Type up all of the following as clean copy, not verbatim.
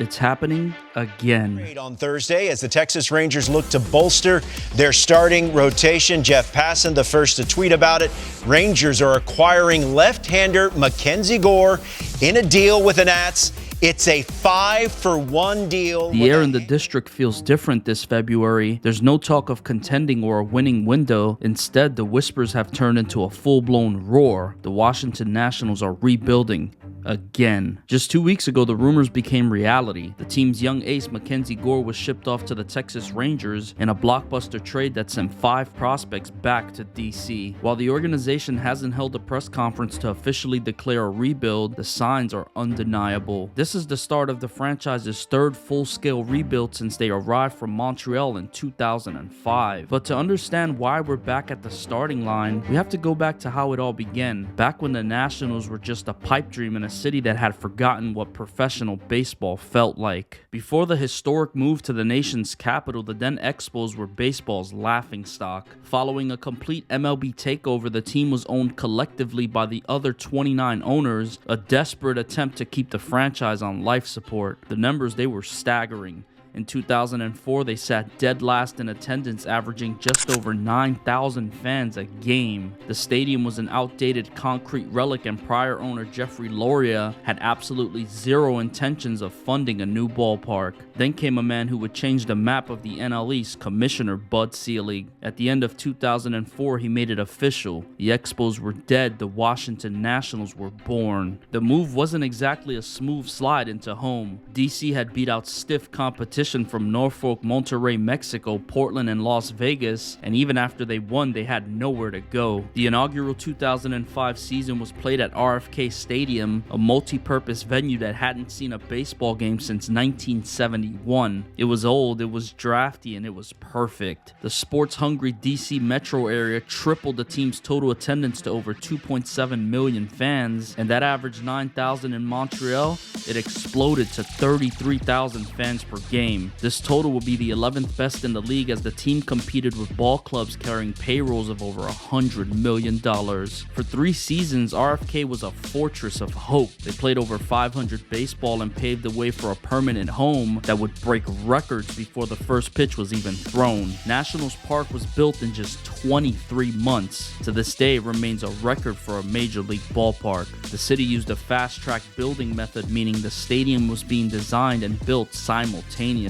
It's happening again. On Thursday, as the Texas Rangers look to bolster their starting rotation, Jeff Passan, the first to tweet about it. Rangers are acquiring left-hander Mackenzie Gore in a deal with the Nats. It's a 5-for-1 deal. The air in the district feels different this February. There's no talk of contending or a winning window. Instead, the whispers have turned into a full-blown roar. The Washington Nationals are rebuilding again. Just 2 weeks ago, the rumors became reality. The team's young ace, Mackenzie Gore, was shipped off to the Texas Rangers in a blockbuster trade that sent 5 prospects back to DC. While the organization hasn't held a press conference to officially declare a rebuild, the signs are undeniable. This is the start of the franchise's third full-scale rebuild since they arrived from Montreal in 2005. But to understand why we're back at the starting line, we have to go back to how it all began, back when the Nationals were just a pipe dream in a city that had forgotten what professional baseball felt like. Before the historic move to the nation's capital, the then Expos were baseball's laughingstock. Following a complete MLB takeover, the team was owned collectively by the other 29 owners, a desperate attempt to keep the franchise on life support. The numbers, they were staggering. In 2004, they sat dead last in attendance, averaging just over 9,000 fans a game. The stadium was an outdated concrete relic, and prior owner Jeffrey Loria had absolutely zero intentions of funding a new ballpark. Then came a man who would change the map of the NL East, Commissioner Bud Selig. At the end of 2004, he made it official. The Expos were dead, the Washington Nationals were born. The move wasn't exactly a smooth slide into home. DC had beat out stiff competition from Norfolk, Monterrey, Mexico, Portland, and Las Vegas, and even after they won, they had nowhere to go. The inaugural 2005 season was played at RFK Stadium, a multi-purpose venue that hadn't seen a baseball game since 1971. It was old, it was drafty, and it was perfect. The sports-hungry DC metro area tripled the team's total attendance to over 2.7 million fans, and that averaged 9,000 in Montreal. It exploded to 33,000 fans per game. This total will be the 11th best in the league, as the team competed with ball clubs carrying payrolls of over $100 million. For 3 seasons, RFK was a fortress of hope. They played over 500 baseball and paved the way for a permanent home that would break records before the first pitch was even thrown. Nationals Park was built in just 23 months. To this day, it remains a record for a major league ballpark. The city used a fast-track building method, meaning the stadium was being designed and built simultaneously.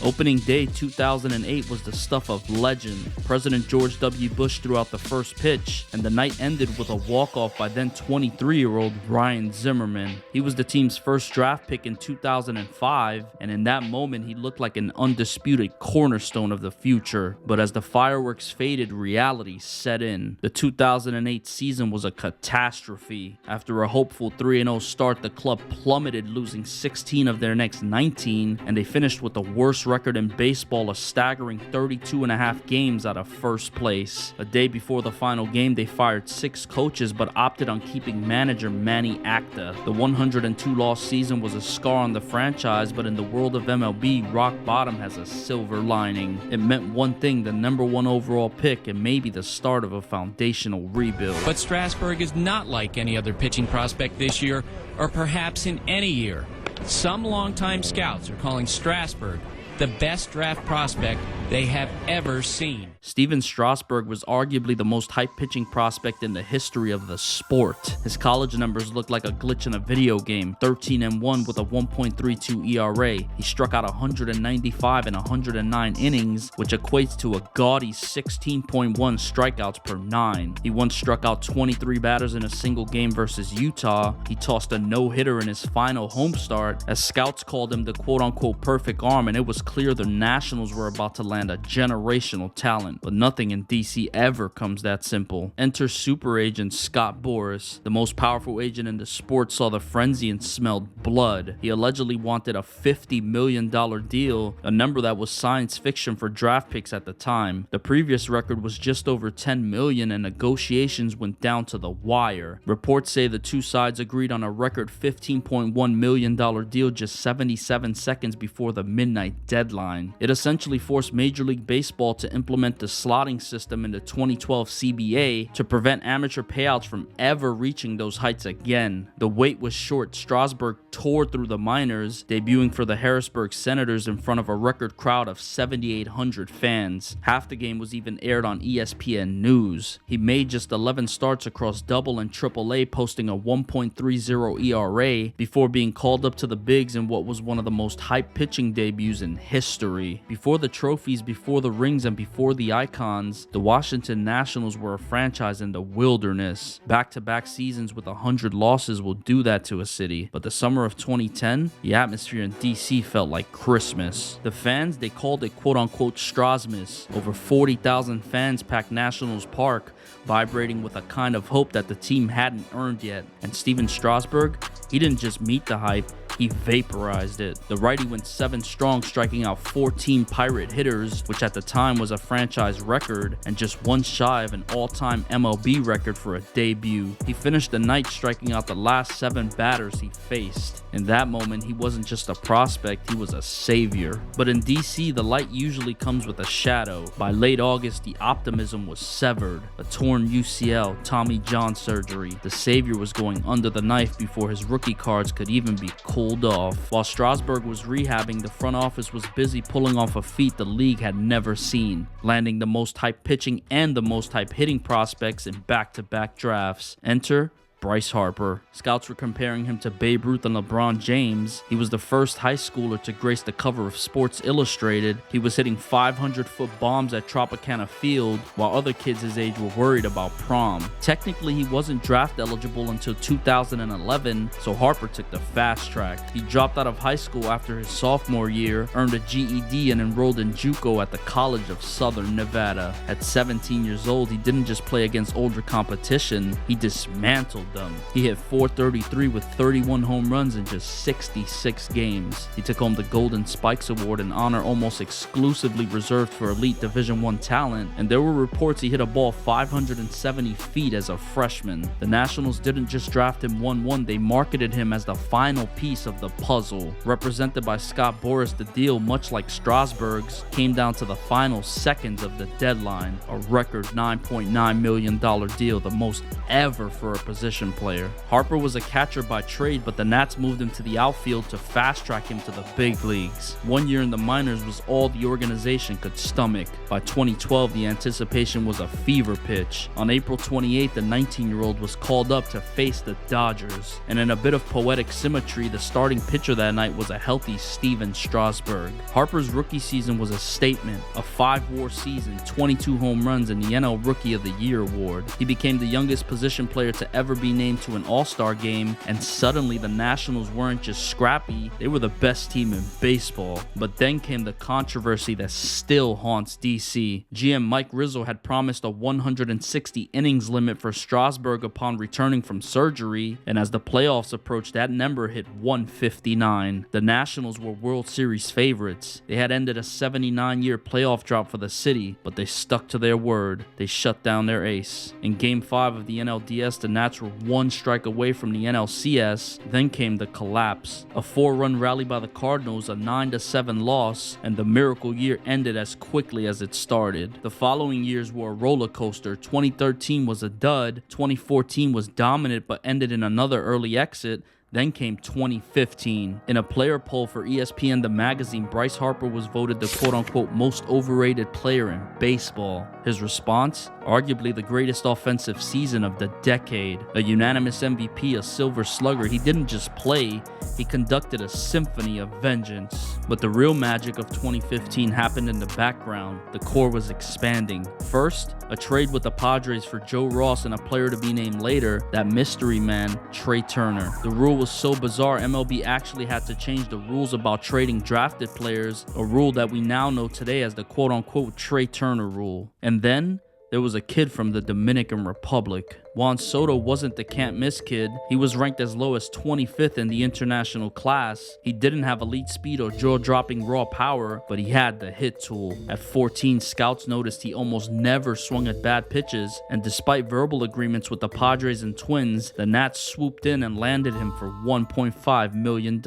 Opening day 2008 was the stuff of legend. President George W. Bush threw out the first pitch, and the night ended with a walk-off by then 23-year-old Ryan Zimmerman. He was the team's first draft pick in 2005, and in that moment he looked like an undisputed cornerstone of the future. But as the fireworks faded, reality set in. The 2008 season was a catastrophe. After a hopeful 3-0 start, the club plummeted, losing 16 of their next 19, and they finished with the worst record in baseball, a staggering 32.5 games out of first place. A day before the final game, they fired 6 coaches but opted on keeping manager Manny Acta. The 102-loss season was a scar on the franchise, but in the world of MLB, rock bottom has a silver lining. It meant one thing: the #1 overall pick, and maybe the start of a foundational rebuild. But Strasburg is not like any other pitching prospect this year, or perhaps in any year. Some longtime scouts are calling Strasburg the best draft prospect they have ever seen. Steven Strasburg was arguably the most hyped pitching prospect in the history of the sport. His college numbers looked like a glitch in a video game: 13-1 with a 1.32 ERA. He struck out 195 in 109 innings, which equates to a gaudy 16.1 strikeouts per 9. He once struck out 23 batters in a single game versus Utah. He tossed a no-hitter in his final home start, as scouts called him the quote-unquote perfect arm, and it was clear the Nationals were about to land a generational talent. But nothing in DC ever comes that simple. Enter super agent Scott Boras. The most powerful agent in the sport saw the frenzy and smelled blood. He allegedly wanted a $50 million deal, a number that was science fiction for draft picks at the time. The previous record was just over $10 million, and negotiations went down to the wire. Reports say the two sides agreed on a record $15.1 million deal just 77 seconds before the midnight deadline. deadline. It essentially forced Major League Baseball to implement the slotting system in the 2012 CBA to prevent amateur payouts from ever reaching those heights again. The wait was short. Strasburg tore through the minors, debuting for the Harrisburg Senators in front of a record crowd of 7,800 fans. Half the game was even aired on ESPN News. He made just 11 starts across Double and Triple-A, posting a 1.30 ERA before being called up to the bigs in what was one of the most hyped pitching debuts in history. Before the trophies, before the rings, and before the icons, the Washington Nationals were a franchise in the wilderness. Back-to-back seasons with 100 losses will do that to a city, but the summer of 2010, the atmosphere in DC felt like Christmas. The fans, they called it quote-unquote Strasmas. Over 40,000 fans packed Nationals Park, vibrating with a kind of hope that the team hadn't earned yet. And Steven Strasburg, he didn't just meet the hype, he vaporized it. The righty went 7 strong, striking out 14 Pirate hitters, which at the time was a franchise record and just one shy of an all-time MLB record for a debut. He finished the night striking out the last 7 batters he faced. In that moment, he wasn't just a prospect, he was a savior. But in DC, the light usually comes with a shadow. By late August, the optimism was severed. A torn UCL, Tommy John surgery. The savior was going under the knife before his rookie cards could even be cooled off. While Strasburg was rehabbing, the front office was busy pulling off a feat the league had never seen, landing the most hyped pitching and the most hyped hitting prospects in back-to-back drafts. Enter Bryce Harper. Scouts were comparing him to Babe Ruth and LeBron James. He was the first high schooler to grace the cover of Sports Illustrated. He was hitting 500-foot bombs at Tropicana Field, while other kids his age were worried about prom. Technically, he wasn't draft eligible until 2011, so Harper took the fast track. He dropped out of high school after his sophomore year, earned a GED, and enrolled in JUCO at the College of Southern Nevada. At 17 years old, he didn't just play against older competition, he dismantled them. He hit .433 with 31 home runs in just 66 games. He took home the Golden Spikes Award, an honor almost exclusively reserved for elite Division I talent, and there were reports he hit a ball 570 feet as a freshman. The Nationals didn't just draft him 1-1, they marketed him as the final piece of the puzzle. Represented by Scott Boras, the deal, much like Strasburg's, came down to the final seconds of the deadline. A record $9.9 million deal, the most ever for a position player. Harper was a catcher by trade, but the Nats moved him to the outfield to fast-track him to the big leagues. 1 year in the minors was all the organization could stomach. By 2012, the anticipation was a fever pitch. On April 28th, the 19-year-old was called up to face the Dodgers. And in a bit of poetic symmetry, the starting pitcher that night was a healthy Steven Strasburg. Harper's rookie season was a statement. A 5-WAR season, 22 home runs, and the NL Rookie of the Year award. He became the youngest position player to ever be named to an all-star game, and suddenly the Nationals weren't just scrappy, they were the best team in baseball. But then came the controversy that still haunts DC. GM Mike Rizzo had promised a 160 innings limit for Strasburg upon returning from surgery, and as the playoffs approached, that number hit 159. The Nationals were World Series favorites. They had ended a 79-year playoff drought for the city, but they stuck to their word. They shut down their ace. In Game 5 of the NLDS, the Nats were 1 strike away from the NLCS. Then came the collapse. A 4-run rally by the Cardinals, a 9-7 loss, and the miracle year ended as quickly as it started. The following years were a roller coaster. 2013 was a dud. 2014 was dominant but ended in another early exit. Then came 2015. In a player poll for ESPN The Magazine, Bryce Harper was voted the quote-unquote most overrated player in baseball. His response? Arguably the greatest offensive season of the decade. A unanimous MVP, a Silver Slugger, he didn't just play, he conducted a symphony of vengeance. But the real magic of 2015 happened in the background. The core was expanding. First, a trade with the Padres for Joe Ross and a player to be named later, that mystery man, Trey Turner. The rule was so bizarre, MLB actually had to change the rules about trading drafted players, a rule that we now know today as the quote-unquote Trey Turner rule. And then there was a kid from the Dominican Republic. Juan Soto wasn't the can't-miss kid. He was ranked as low as 25th in the international class. He didn't have elite speed or jaw-dropping raw power, but he had the hit tool. At 14, scouts noticed he almost never swung at bad pitches, and despite verbal agreements with the Padres and Twins, the Nats swooped in and landed him for $1.5 million.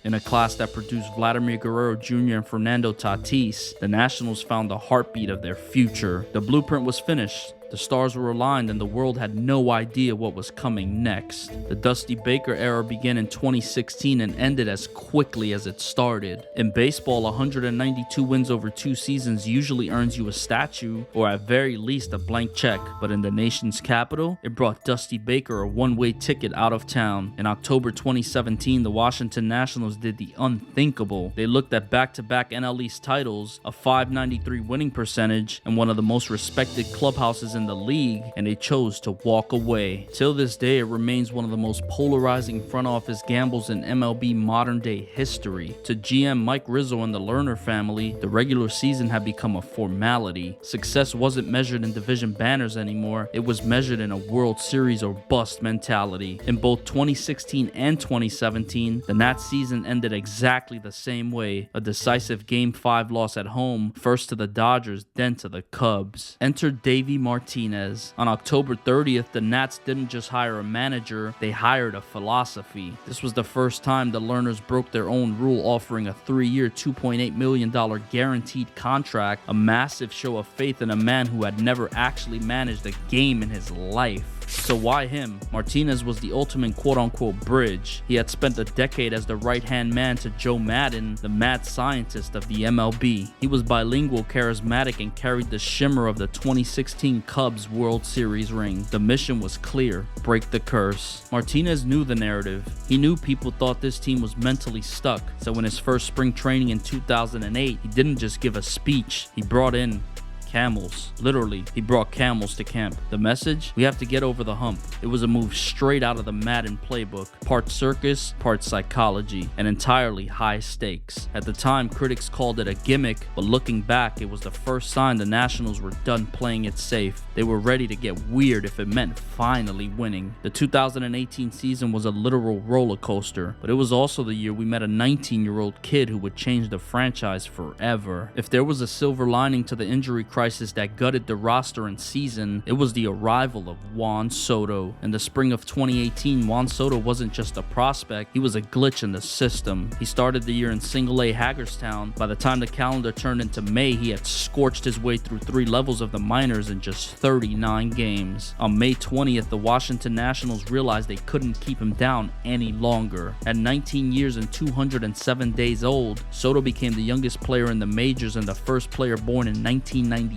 In a class that produced Vladimir Guerrero Jr. and Fernando Tatis, the Nationals found the heartbeat of their future. The blueprint was finished. The stars were aligned and the world had no idea what was coming next. The Dusty Baker era began in 2016 and ended as quickly as it started. In baseball, 192 wins over 2 seasons usually earns you a statue or at very least a blank check, but in the nation's capital, it brought Dusty Baker a one-way ticket out of town. In October 2017, the Washington Nationals did the unthinkable. They looked at back-to-back NL East titles, a .593 winning percentage, and one of the most respected clubhouses in the league, and they chose to walk away. Till this day, it remains one of the most polarizing front office gambles in MLB modern day history. To GM Mike Rizzo and the Lerner family, the regular season had become a formality. Success wasn't measured in division banners anymore, it was measured in a World Series or bust mentality. In both 2016 and 2017, the Nats season ended exactly the same way, a decisive Game 5 loss at home, first to the Dodgers, then to the Cubs. Enter Davey Martinez. On October 30th, the Nats didn't just hire a manager, they hired a philosophy. This was the first time the Lerners broke their own rule, offering a 3-year, $2.8 million guaranteed contract, a massive show of faith in a man who had never actually managed a game in his life. So why him? Martinez was the ultimate quote-unquote bridge. He had spent a decade as the right-hand man to Joe Madden, the mad scientist of the MLB. He was bilingual, charismatic, and carried the shimmer of the 2016 Cubs World Series ring. The mission was clear: break the curse. Martinez knew the narrative. He knew people thought this team was mentally stuck. So in his first spring training in 2008, he didn't just give a speech, he brought in camels. Literally, he brought camels to camp. The message? We have to get over the hump. It was a move straight out of the Madden playbook. Part circus, part psychology, and entirely high stakes. At the time, critics called it a gimmick, but looking back, it was the first sign the Nationals were done playing it safe. They were ready to get weird if it meant finally winning. The 2018 season was a literal roller coaster, but it was also the year we met a 19-year-old kid who would change the franchise forever. If there was a silver lining to the injury crisis that gutted the roster and season, it was the arrival of Juan Soto. In the spring of 2018, Juan Soto wasn't just a prospect, he was a glitch in the system. He started the year in Single-A Hagerstown. By the time the calendar turned into May, he had scorched his way through 3 levels of the minors in just 39 games. On May 20th, the Washington Nationals realized they couldn't keep him down any longer. At 19 years and 207 days old, Soto became the youngest player in the majors and the first player born in 1998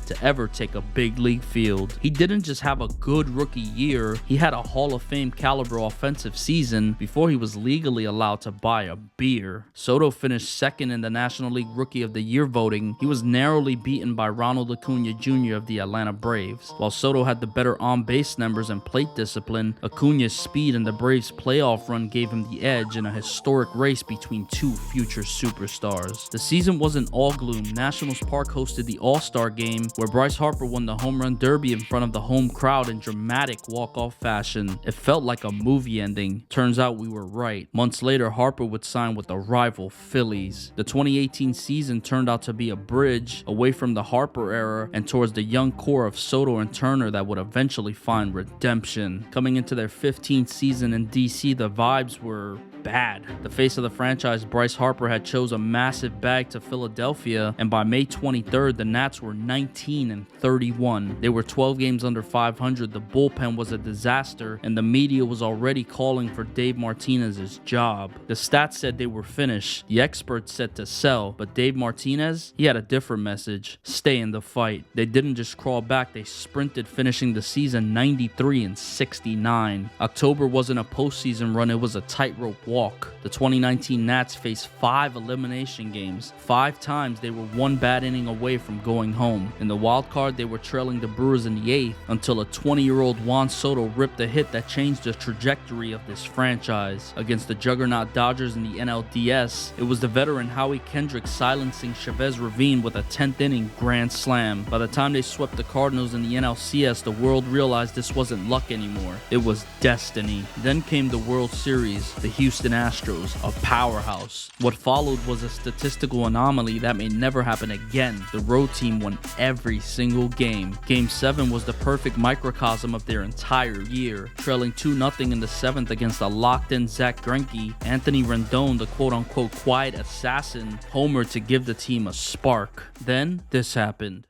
to ever take a big league field. He didn't just have a good rookie year, he had a Hall of Fame caliber offensive season before he was legally allowed to buy a beer. Soto finished second in the National League Rookie of the Year voting. He was narrowly beaten by Ronald Acuna Jr. of the Atlanta Braves. While Soto had the better on-base numbers and plate discipline, Acuna's speed and the Braves' playoff run gave him the edge in a historic race between 2 future superstars. The season wasn't all gloom. Nationals Park hosted the All-Star Game, where Bryce Harper won the home run derby in front of the home crowd in dramatic walk-off fashion. It felt like a movie ending. Turns out we were right. Months later, Harper would sign with the rival Phillies. The 2018 season turned out to be a bridge away from the Harper era and towards the young core of Soto and Turner that would eventually find redemption. Coming into their 15th season in DC, the vibes were bad. The face of the franchise, Bryce Harper, had chose a massive bag to Philadelphia, and by May 23rd, the Nats were 19-31. They were 12 games under 500. The bullpen was a disaster, and the media was already calling for Dave Martinez's job. The stats said they were finished. The experts said to sell, but Dave Martinez, he had a different message: stay in the fight. They didn't just crawl back, they sprinted, finishing the season 93-69. October wasn't a postseason run, it was a tightrope walk. The 2019 Nats faced 5 elimination games. 5 times they were one bad inning away from going home. In the wild card, they were trailing the Brewers in the 8th until a 20-year-old Juan Soto ripped a hit that changed the trajectory of this franchise. Against the juggernaut Dodgers in the NLDS, it was the veteran Howie Kendrick silencing Chavez Ravine with a 10th inning grand slam. By the time they swept the Cardinals in the NLCS, the world realized this wasn't luck anymore. It was destiny. Then came the World Series, the Houston Astros, a powerhouse. What followed was a statistical anomaly that may never happen again. The road team won every single game. Game 7 was the perfect microcosm of their entire year. Trailing 2-0 in the 7th against a locked-in Zach Greinke, Anthony Rendon, the quote-unquote quiet assassin, homered to give the team a spark. Then, this happened.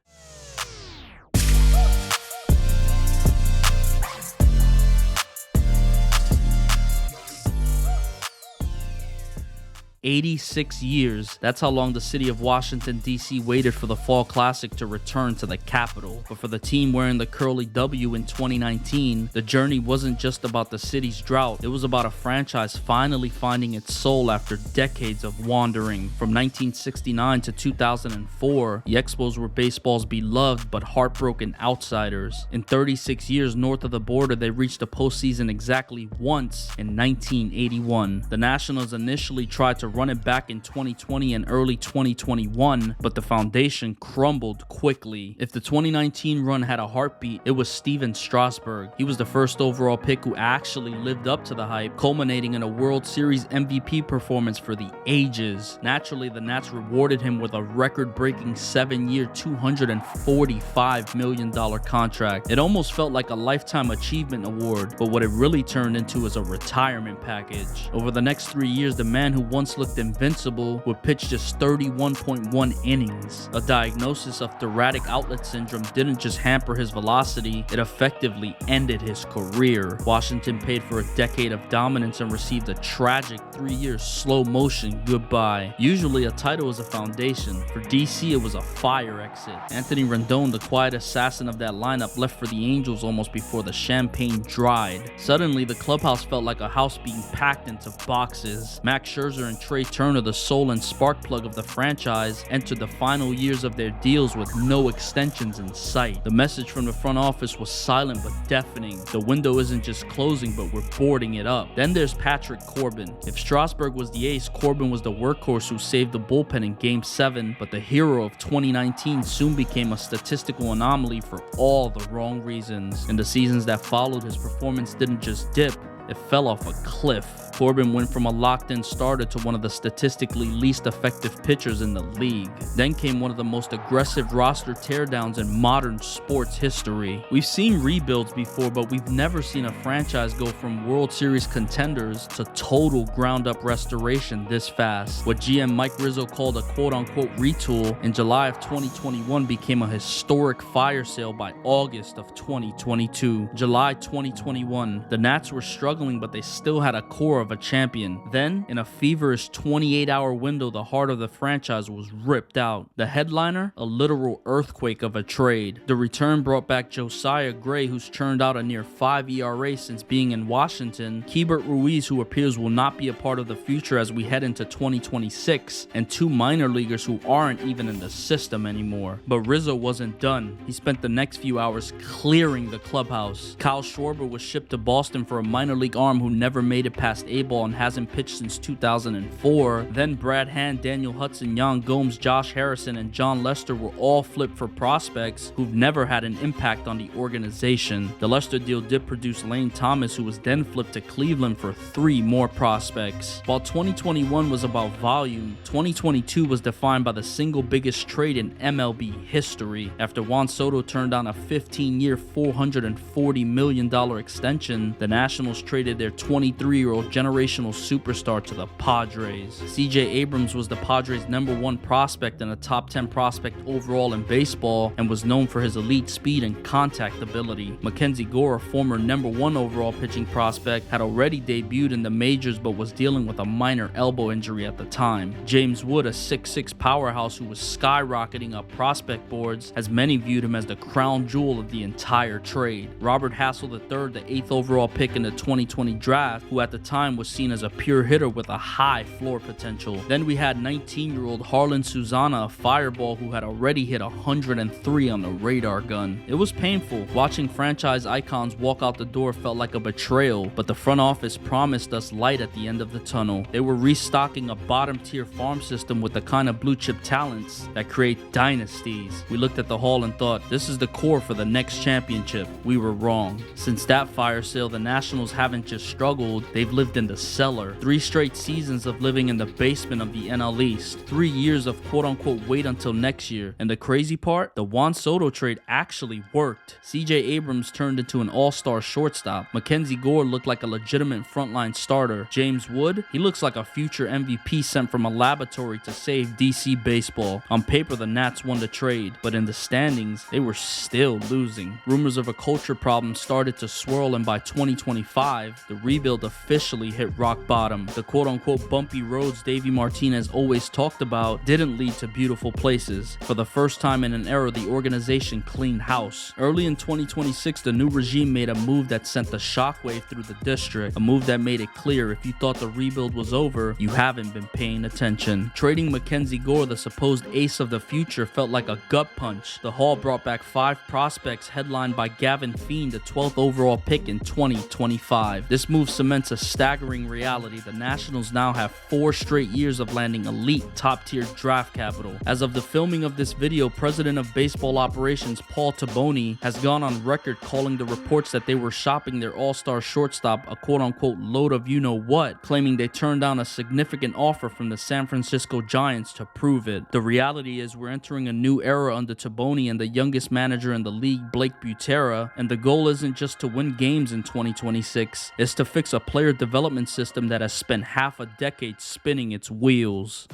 86 years. That's how long the city of Washington, D.C. waited for the Fall Classic to return to the capital. But for the team wearing the curly W in 2019, the journey wasn't just about the city's drought. It was about a franchise finally finding its soul after decades of wandering. From 1969 to 2004, the Expos were baseball's beloved but heartbroken outsiders. In 36 years north of the border, they reached the postseason exactly once in 1981. The Nationals initially tried to run it back in 2020 and early 2021, but the foundation crumbled quickly. If the 2019 run had a heartbeat, it was Steven Strasburg. He was the first overall pick who actually lived up to the hype, culminating in a World Series MVP performance for the ages. Naturally, the Nats rewarded him with a record-breaking 7-year, $245 million contract. It almost felt like a Lifetime Achievement Award, but what it really turned into is a retirement package. Over the next 3 years, the man who once looked invincible would pitch just 31.1 innings. A diagnosis of thoracic outlet syndrome didn't just hamper his velocity, it effectively ended his career. Washington paid for a decade of dominance and received a tragic 3-year slow motion goodbye. Usually a title is a foundation. For DC, it was a fire exit. Anthony Rendon, the quiet assassin of that lineup, left for the Angels almost before the champagne dried. Suddenly, the clubhouse felt like a house being packed into boxes. Max Scherzer and Trey Turner, the soul and spark plug of the franchise, entered the final years of their deals with no extensions in sight. The message from the front office was silent but deafening. The window isn't just closing, but we're boarding it up. Then there's Patrick Corbin. If Strasburg was the ace, Corbin was the workhorse who saved the bullpen in Game 7, but the hero of 2019 soon became a statistical anomaly for all the wrong reasons. In the seasons that followed, his performance didn't just dip, it fell off a cliff. Corbin went from a locked-in starter to one of the statistically least effective pitchers in the league. Then came one of the most aggressive roster teardowns in modern sports history. We've seen rebuilds before, but we've never seen a franchise go from World Series contenders to total ground-up restoration this fast. What GM Mike Rizzo called a quote-unquote retool in July of 2021 became a historic fire sale by August of 2022. July 2021, the Nats were struggling, but they still had a core of a champion. Then, in a feverish 28-hour window, the heart of the franchise was ripped out. The headliner, a literal earthquake of a trade. The return brought back Josiah Gray, who's churned out a near 5 ERA since being in Washington, Keibert Ruiz, who appears will not be a part of the future as we head into 2026, and 2 minor leaguers who aren't even in the system anymore. But Rizzo wasn't done. He spent the next few hours clearing the clubhouse. Kyle Schwarber was shipped to Boston for a minor league arm who never made it past A-ball and hasn't pitched since 2004. Then Brad Hand, Daniel Hudson, Yan Gomes, Josh Harrison, and John Lester were all flipped for prospects who've never had an impact on the organization. The Lester deal did produce Lane Thomas, who was then flipped to Cleveland for 3 more prospects. While 2021 was about volume, 2022 was defined by the single biggest trade in MLB history. After Juan Soto turned down a 15-year, $440 million extension, the Nationals traded their 23-year-old generational superstar to the Padres. CJ Abrams was the Padres' #1 prospect and a top 10 prospect overall in baseball, and was known for his elite speed and contact ability. Mackenzie Gore, a former #1 overall pitching prospect, had already debuted in the majors but was dealing with a minor elbow injury at the time. James Wood, a 6'6" powerhouse who was skyrocketing up prospect boards, as many viewed him as the crown jewel of the entire trade. Robert Hassel III, the 8th overall pick in the 20 2020 draft, who at the time was seen as a pure hitter with a high floor potential. Then we had 19-year-old Harlan Susana, a fireball who had already hit 103 on the radar gun. It was painful. Watching franchise icons walk out the door felt like a betrayal, but the front office promised us light at the end of the tunnel. They were restocking a bottom-tier farm system with the kind of blue-chip talents that create dynasties. We looked at the haul and thought, this is the core for the next championship. We were wrong. Since that fire sale, the Nationals haven't just struggled, they've lived in the cellar. 3 straight seasons of living in the basement of the NL East. 3 years of quote-unquote wait until next year. And the crazy part, the Juan Soto trade actually worked. CJ Abrams turned into an all-star shortstop. Mackenzie Gore looked like a legitimate frontline starter. James Wood, he looks like a future MVP sent from a laboratory to save DC baseball. On paper, the Nats won the trade, but in the standings, they were still losing. Rumors of a culture problem started to swirl, and by 2025, the rebuild officially hit rock bottom. The quote-unquote bumpy roads Davey Martinez always talked about didn't lead to beautiful places. For the first time in an era, the organization cleaned house. Early in 2026, the new regime made a move that sent the shockwave through the district. A move that made it clear if you thought the rebuild was over, you haven't been paying attention. Trading Mackenzie Gore, the supposed ace of the future, felt like a gut punch. The haul brought back 5 prospects headlined by Gavin Fiend, the 12th overall pick in 2025. This move cements a staggering reality. The Nationals now have 4 straight years of landing elite top-tier draft capital. As of the filming of this video, President of Baseball Operations Paul Taboni has gone on record calling the reports that they were shopping their all-star shortstop a quote-unquote load of you-know-what, claiming they turned down a significant offer from the San Francisco Giants to prove it. The reality is we're entering a new era under Taboni and the youngest manager in the league, Blake Butera, and the goal isn't just to win games in 2026, it's to fix a player development system that has spent half a decade spinning its wheels.